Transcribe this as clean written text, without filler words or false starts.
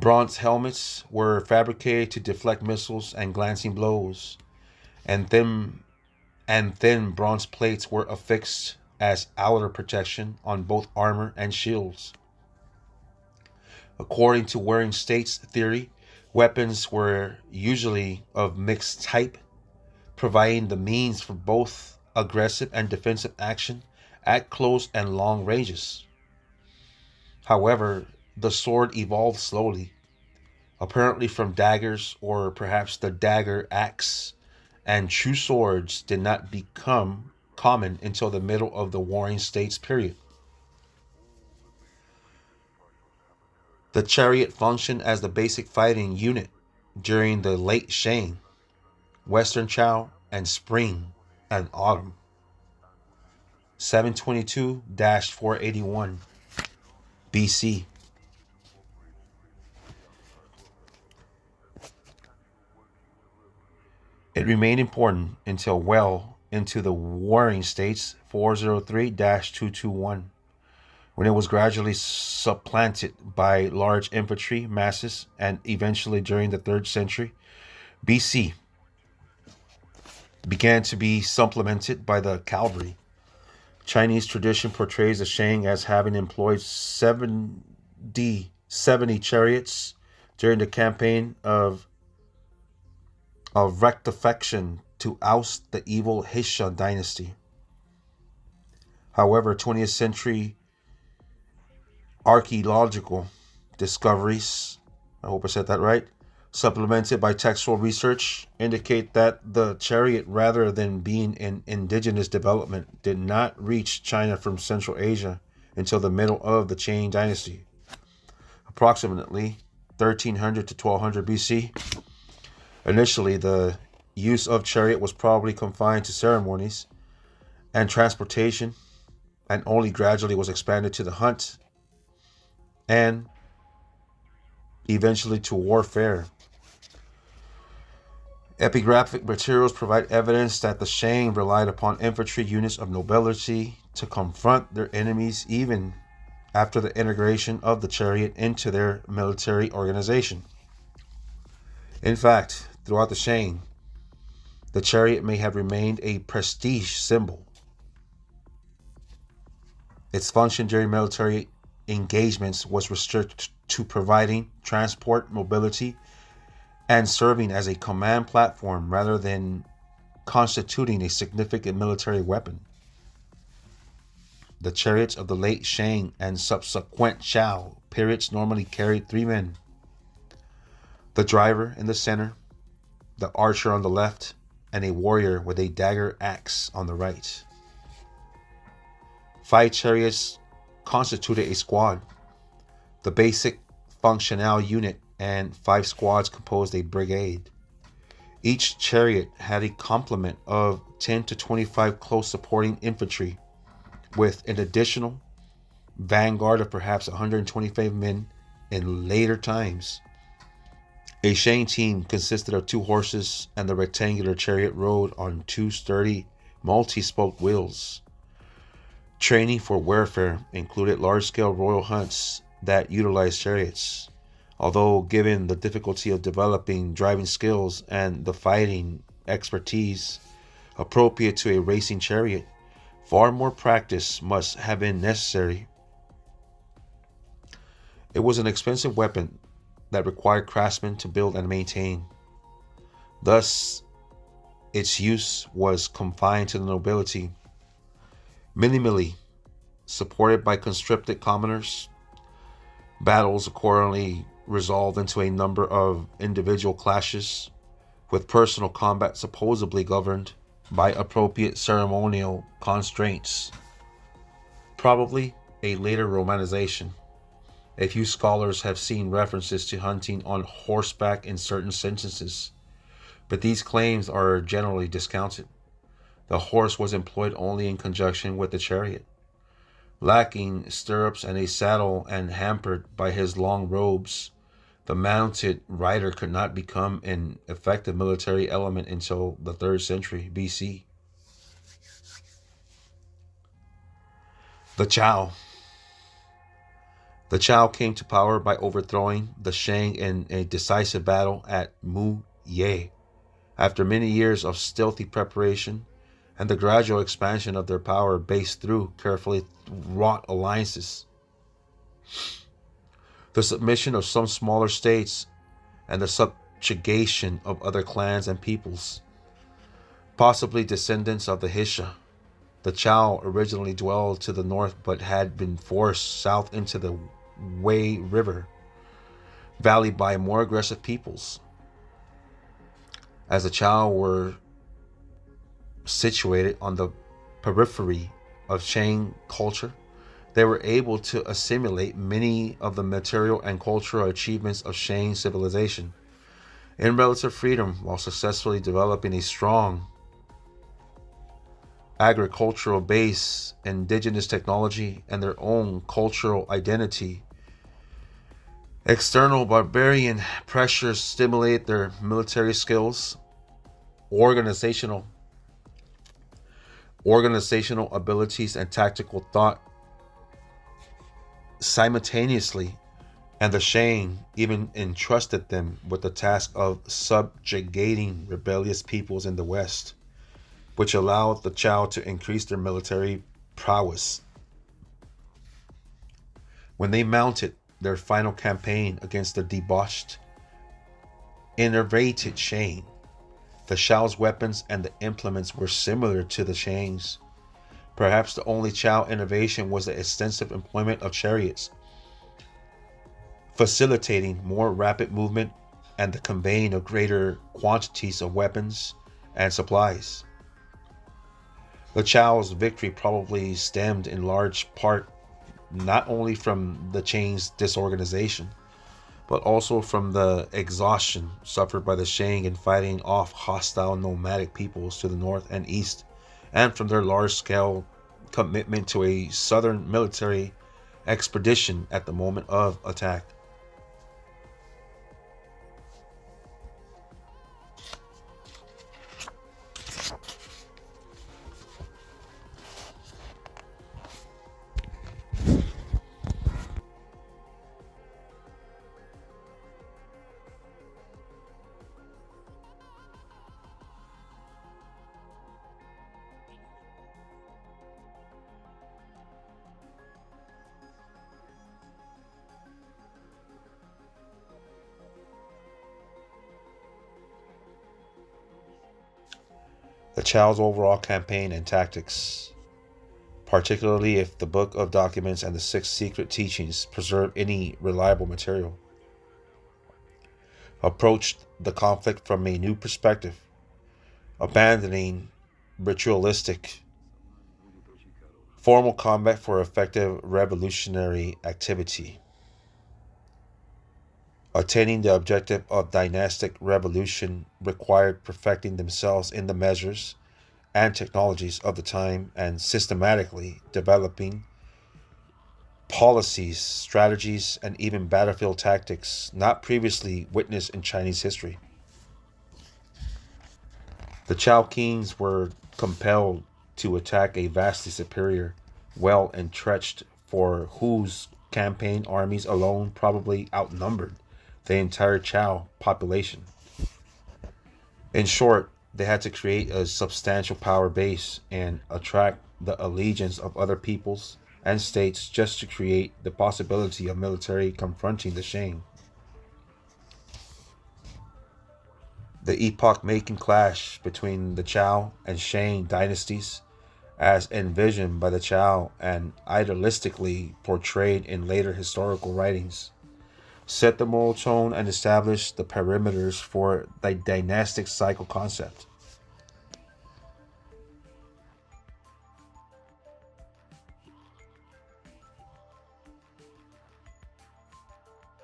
Bronze helmets were fabricated to deflect missiles and glancing blows, and thin bronze plates were affixed as outer protection on both armor and shields. According to Warring States theory, weapons were usually of mixed type, providing the means for both aggressive and defensive action at close and long ranges. However, the sword evolved slowly, apparently from daggers or perhaps the dagger axe, and true swords did not become common until the middle of the Warring States period. The chariot functioned as the basic fighting unit during the late Shang, Western Chow, and spring and autumn. 722-481 BC. It remained important until well into the Warring States 403-221, when it was gradually supplanted by large infantry masses, and eventually during the 3rd century BC began to be supplemented by the cavalry. Chinese tradition portrays the Shang as having employed 70 chariots during the campaign of rectification to oust the evil Heisha dynasty. However, 20th century archaeological discoveries, I hope I said that right, supplemented by textual research, indicate that the chariot, rather than being an indigenous development, did not reach China from Central Asia until the middle of the Qing dynasty, approximately 1300 to 1200 BC. Initially, the use of chariot was probably confined to ceremonies and transportation, and only gradually was expanded to the hunt and eventually to warfare. Epigraphic materials provide evidence that the Shang relied upon infantry units of nobility to confront their enemies even after the integration of the chariot into their military organization. In fact, throughout the Shang, the chariot may have remained a prestige symbol. Its function during military engagements was restricted to providing transport, mobility, and serving as a command platform rather than constituting a significant military weapon. The chariots of the late Shang and subsequent Zhou periods normally carried 3 men: the driver in the center, the archer on the left, and a warrior with a dagger axe on the right. 5 chariots constituted a squad, the basic functional unit, and 5 squads composed a brigade. Each chariot had a complement of 10 to 25 close supporting infantry, with an additional vanguard of perhaps 125 men in later times. A Shang team consisted of 2 horses, and the rectangular chariot rode on 2 sturdy multi-spoked wheels. Training for warfare included large-scale royal hunts that utilized chariots, although given the difficulty of developing driving skills and the fighting expertise appropriate to a racing chariot, far more practice must have been necessary. It was an expensive weapon that required craftsmen to build and maintain. Thus, its use was confined to the nobility. Minimally supported by conscripted commoners, battles accordingly resolved into a number of individual clashes, with personal combat supposedly governed by appropriate ceremonial constraints. Probably a later romanization. A few scholars have seen references to hunting on horseback in certain sentences, but these claims are generally discounted. The horse was employed only in conjunction with the chariot. Lacking stirrups and a saddle and hampered by his long robes, the mounted rider could not become an effective military element until the 3rd century BC. The Zhou. The Chao came to power by overthrowing the Shang in a decisive battle at Mu Ye. After many years of stealthy preparation and the gradual expansion of their power base through carefully wrought alliances, the submission of some smaller states, and the subjugation of other clans and peoples, possibly descendants of the Hisha. The Chao originally dwelled to the north but had been forced south into the Wei River Valley by more aggressive peoples. As the Chao were situated on the periphery of Shang culture, they were able to assimilate many of the material and cultural achievements of Shang civilization in relative freedom while successfully developing a strong agricultural base, indigenous technology, and their own cultural identity. External barbarian pressures stimulate their military skills, organizational abilities, and tactical thought simultaneously, and the Shang even entrusted them with the task of subjugating rebellious peoples in the West, which allowed the Chao to increase their military prowess. When they mounted their final campaign against the debauched, enervated Shang, the Chao's weapons and the implements were similar to the Shang's. Perhaps the only Chao innovation was the extensive employment of chariots, facilitating more rapid movement and the conveying of greater quantities of weapons and supplies. The Chao's victory probably stemmed in large part not only from the Shang's disorganization, but also from the exhaustion suffered by the Shang in fighting off hostile nomadic peoples to the north and east, and from their large-scale commitment to a southern military expedition at the moment of attack. The Chao's overall campaign and tactics, particularly if the Book of Documents and the Six Secret Teachings preserve any reliable material, approached the conflict from a new perspective, abandoning ritualistic, formal combat for effective revolutionary activity. Attaining the objective of dynastic revolution required perfecting themselves in the measures and technologies of the time and systematically developing policies, strategies, and even battlefield tactics not previously witnessed in Chinese history. The Chao kings were compelled to attack a vastly superior, well entrenched, for whose campaign armies alone probably outnumbered the entire Chao population. In short, they had to create a substantial power base and attract the allegiance of other peoples and states just to create the possibility of military confronting the Shang. The epoch-making clash between the Chao and Shang dynasties, as envisioned by the Chao and idealistically portrayed in later historical writings, set the moral tone and established the parameters for the dynastic cycle concept.